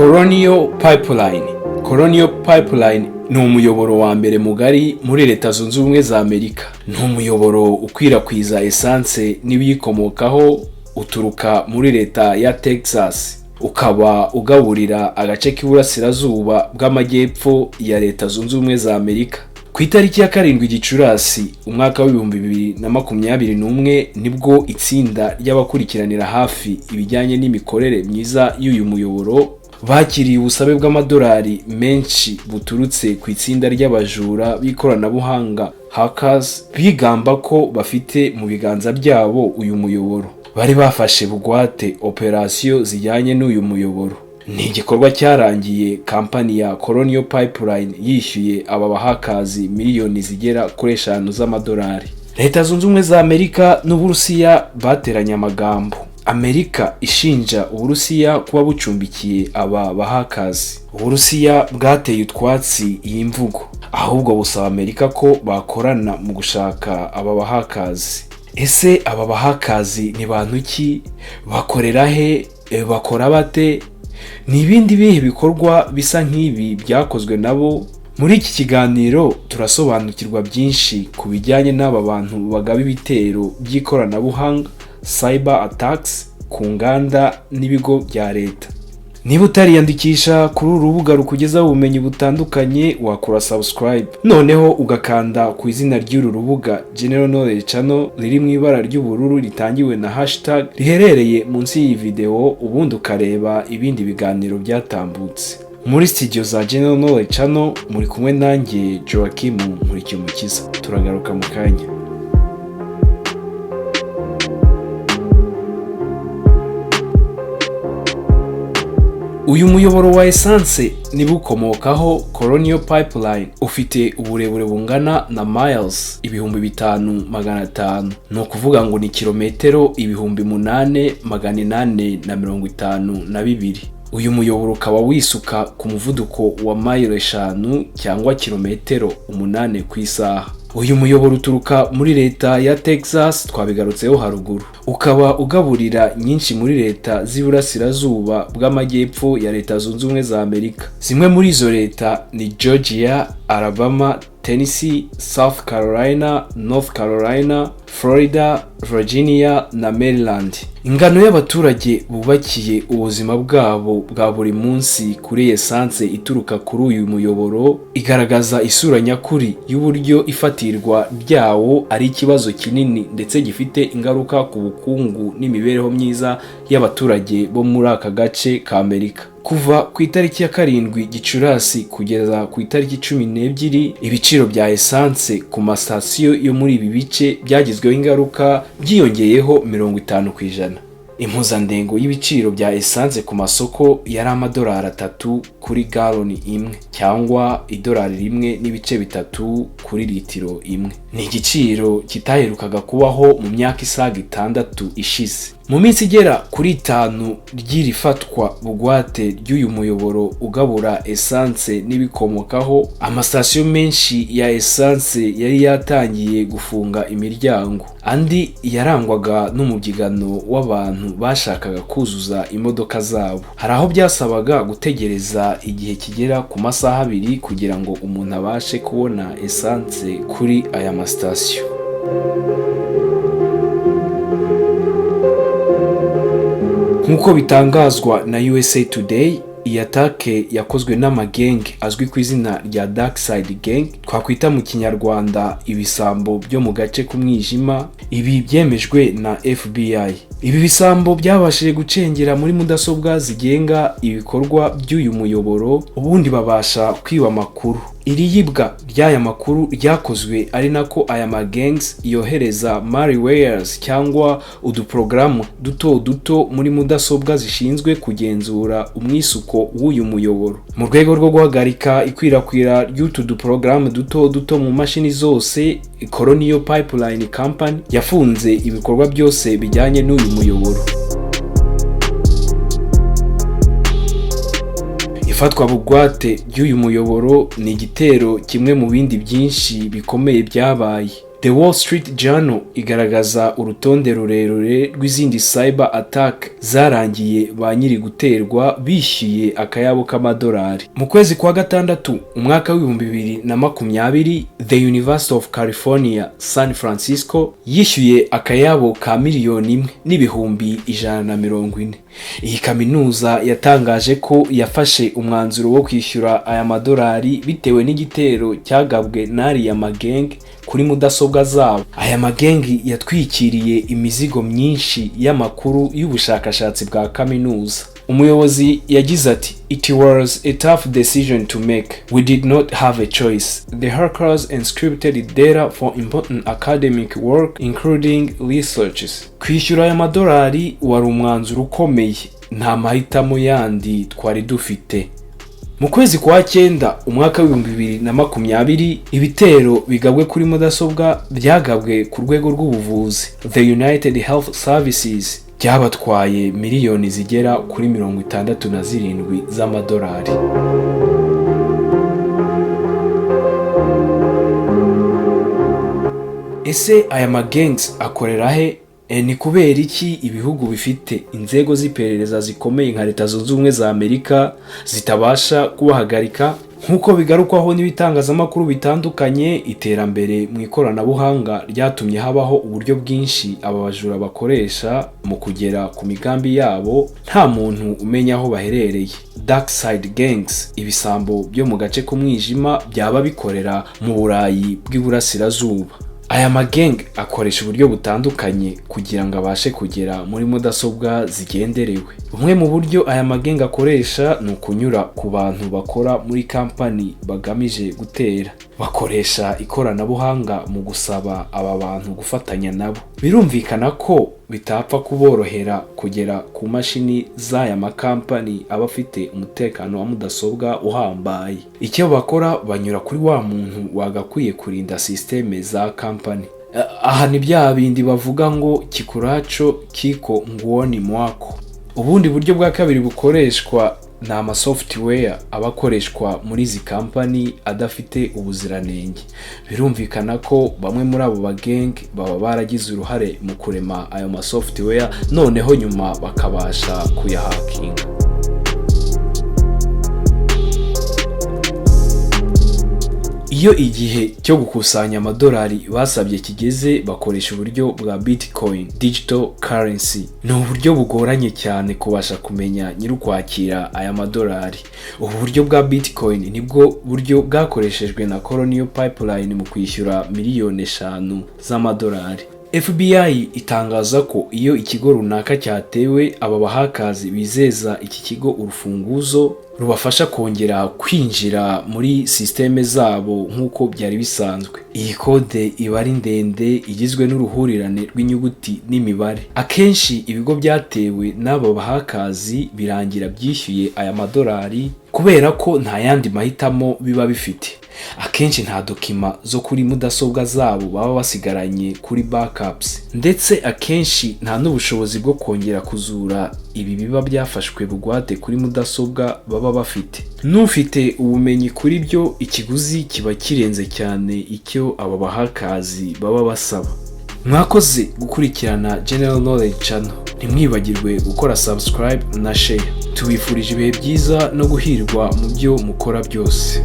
Colonial Pipeline. Colonial Pipeline ni umuyoboro wa mbere mugari muri Leta Zunze Ubumwe za Amerika. Ni umuyoboro ukwirakwiza essence n'ibiyikomokaho uturuka muri leta ya Texas, ukaba ugaburira agace k'iburasirazuba bw'amajyepfo ya Leta Zunze Ubumwe za Amerika. Ku itariki ya 7 Gicurasi umwaka wa 2021 nibwo itsinda ry'abakurikiranira hafi ibijyanye n'imikorere myiza y'uyu muyoboro bakiriye ubusabe bw'amadolari menshi buturutse ku itsinda ry'abajura b'ikoranabuhanga hackers, bigamba ko bafite mu biganza byabo uyu muyoboro. Bari bafashe bugwate operasiyo zijyanye n'uyu muyoboro. Ni igikorwa cyarangiye kampani ya Colonial Pipeline yishyuye aba bahakazi miliyoni zigera kuri 5 z'amadolari. Leta Zunze Ubumwe za Amerika n'Uburusiya bateranye amagambo. Amerika ishinja Uburusiya kuba bucumbikiye aba bahakazi. Uburusiya bwateye utwatsi iyi mvugo, ahubwo busaba Amerika ko bakorana mu gushaka aba bahakazi. Ese aba bahakazi ni bantu ki? Bakorera he? Bakora bate? Ni ibindi bihe bikorwa bisa nk'ibi byakozwe nabo? Muri iki kiganiro turasobanukirwa byinshi ku bijyanye n'aba bantu bagaba ibitero by'ikoranabuhanga, cyber attacks, ku nganda n'ibigo bya leta. Niba utariyandikisha kuri uru rubuga rukugezaho ubumenyi butandukanye, wakora subscribe noneho ugakanda ku izina ry'uru rubuga General Knowledge Channel riri mu ibara ry'ubururu ritangiwe na hashtag riherereye munsi y'iyi video, ubundi ukareba ibindi biganiro byatambutse. Muri studio za General Knowledge Channel muri kumwe nanjye Joachim Nkurikimukiza. Turagaruka mu kanya. Uyu muyoboro wa essence nibukomokaho Colonial Pipeline ufite uburebure bungana na miles 5,500, no kuvuga ngo ni kilometero 8,852. Uyu muyoboro ukaba wisuka ku muvuduko wa mile 5 cyangwa kilometero 8 ku isaha. Uyu muyoboro uturuka muri leta ya Texas, twabigarutseho haruguru. Ukaba ugaburira nyinshi muri leta z'iburasirazuba bw'amajyepfo ya Leta Zunze Ubumwe za Amerika. Zimwe muri izo leta ni Georgia, Alabama, Tennessee, South Carolina, North Carolina, Florida, Virginia na Maryland. Ingano y'abaturage bubakiye ubuzima bwabo bwa buri munsi kuri essence ituruka kuri uyu muyoboro igaragaza isura nyakuri y'uburyo ifatirwa ryawo ari ikibazo kinini ndetse gifite ingaruka ku bukungu n'imibereho myiza y'abaturage bo muri aka gace ka Amerika. Kuva ku itariki ya 7 Gicurasi kugeza ku itariki 12, ibiciro bya essence ku masitasiyo yo muri ibi bice byagizweho ingaruka byiyongeyeho 50%. Impuzandengo y'ibiciro bya essence ku masoko yari amadolari 3 kuri galoni imwe cyangwa $1.3 kuri litiro imwe. Ni igiciro kitaherukaga kubaho mu myaka isaga 6 ishize. Mu minsi igera kuri 5 ry'irifatwa bugwate ry'uyu muyoboro ugabura essence n'ibikomokaho, amasitasiyo menshi ya essence yari yatangiye gufunga imiryango. Andi yarangwaga n'umubyigano w'abantu bashakaga kuzuza imodoka zabo. Hari aho byasabaga gutegereza igihe kigera ku masaha 2 kugira ngo umuntu abashe kubona essence kuri aya masitasiyo. Nk'uko bitangazwa na USA Today, iyi atake yakozwe n'amagenge azwi ku izina rya Dark Side Gang, twakwita mu kinyarwanda ibisambo byo mu gace k'umwijima. Ibi byemejwe na FBI. Ibi bisambo byabashije gucengera muri mudasobwa zigenga ibikorwa by'uyu muyoboro, ubundi babasha kwiba amakuru. Iri yibwa ry'aya makuru ryakozwe ari nako aya magangs yohereza malwares cyangwa uduprogaramu duto duto muri mudasobwa zishinzwe kugenzura umwisuko w'uyu muyoboro. Mu rwego rwo guhagarika ikwirakwira ry'utu duprogaramu duto duto mu mashini zose, Colonial Pipeline Company yafunze ibikorwa byose bijyanye n'uyu muyoboro. Ifatwa bugwate ry'uyu muyoboro ni igitero kimwe mu bindi byinshi bikomeye byabaye. The Wall Street Journal igaragaza urutonde rurerure rw'izindi cyber attack zarangiye ba nyiri guterwa bishyuye akayabo k'amadolari. Mu kwezi kwa gatandatu umwaka w'ibihumbi 2020, The University of California, San Francisco yishyuye akayabo ka miliyoni 1,140. Iyi kaminuza yatangaje ko yafashe umwanzuro wo kwishyura aya madolari bitewe n'igitero cyagabwe n'ariya magenge kuri mudasobwa zabo. Aya magengi yatwikiriye imizigo myinshi y'amakuru y'ubushakashatsi bwa kaminuza. Umuyobozi yagize ati, "It was a tough decision to make. We did not have a choice. The hackers encrypted data for important academic work, including researches." Kwishyura aya madolari wari umwanzuro ukomeye, nta mahitamo yandi twari dufite. Mu kwezi kwa 9 umwaka w'ibihumbi 2020, ibitero bigabwe kuri mudasobwa byagabwe ku rwego rw'ubuvuzi. The United Health Services byabatwaye miliyoni zigera kuri 67 z'amadolari. Ese aya magangs akorera he? Ni kubera iki ibihugu bifite inzego z'iperereza zikomeye nka Leta Zunze Ubumwe za Amerika zitabasha kubahagarika? Nk'uko bigarukwaho n'ibitangazamakuru bitandukanye, iterambere mu ikoranabuhanga ryatumye habaho uburyo bwinshi aba bajura bakoresha mu kugera ku migambi yabo nta muntu umenya aho baherereye. Dark side gangs, ibisambo byo mu gace k'umwijima byaba bikorera mu Burayi bw'iburasirazuba. Aya mageng akoresha uburyo butandukanye kugira ngo abashe kugera muri mudasobwa zigenderewe. Bumwe mu buryo aya mageng akoresha ni ukunyura ku bantu bakora muri kampani bagamije gutera. Bakoresha ikoranabuhanga mu gusaba aba bantu gufatanya nabo. Birumvikana ko bitapfa kuborohera kugera ku mashini z'aya makampani abafite umutekano wa mudasobwa uhambaye. Icyo bakora, banyura kuri wa muntu wagakwiye kurinda systeme za kampani. Aha ni bya bindi bavuga ngo kikuracho kiko nguoni mwako. Ubundi buryo bwa kabiri bukoreshwa ni amasoftware abakoreshwa muri izi kampani adafite ubuziranenge. Birumvikana ko bamwe muri abo bageng baba baragize uruhare mu kurema ayo masoftware, noneho nyuma bakabasha kuyahakinga. Iyo igihe cyo gukusanya amadolari basabye kigeze, bakoresha uburyo bwa Bitcoin, digital currency. Ni uburyo bugoranye cyane kubasha kumenya nyirukwakira aya madolari. Ubu buryo bwa Bitcoin nibwo buryo bwakoreshejwe na Colonial Pipeline mu kwishyura miliyoni 5 z'amadolari. FBI itangaza ko iyo ikigo runaka cyatewe, aba bahakazi bizeza iki kigo urufunguzo rubafasha kongera kwinjira muri systeme zabo nk'uko byari bisanzwe. Iyi kode iba ari ndende, igizwe n'uruhurirane rw'inyuguti n'imibare. Akenshi ibigo byatewe n'aba bahakazi birangira byishyuye aya madolari kubera ko nta yandi mahitamo biba bifite. Akenshi nta dokima zo kuri mudasobwa zabo baba basigaranye kuri backups, ndetse akenshi nta n'ubushobozi bwo kongera kuzura ibi biba byafashwe bugwate kuri mudasobwa baba bafite. N'ufite ubumenyi kuri byo, ikiguzi kiba kirenze cyane icyo aba bahakazi baba basaba. Mwakoze gukurikirana General Knowledge Channel. Ntimwibagirwe gukora subscribe na share. Tubifurije ibihe byiza no guhirwa mu byo mukora byose.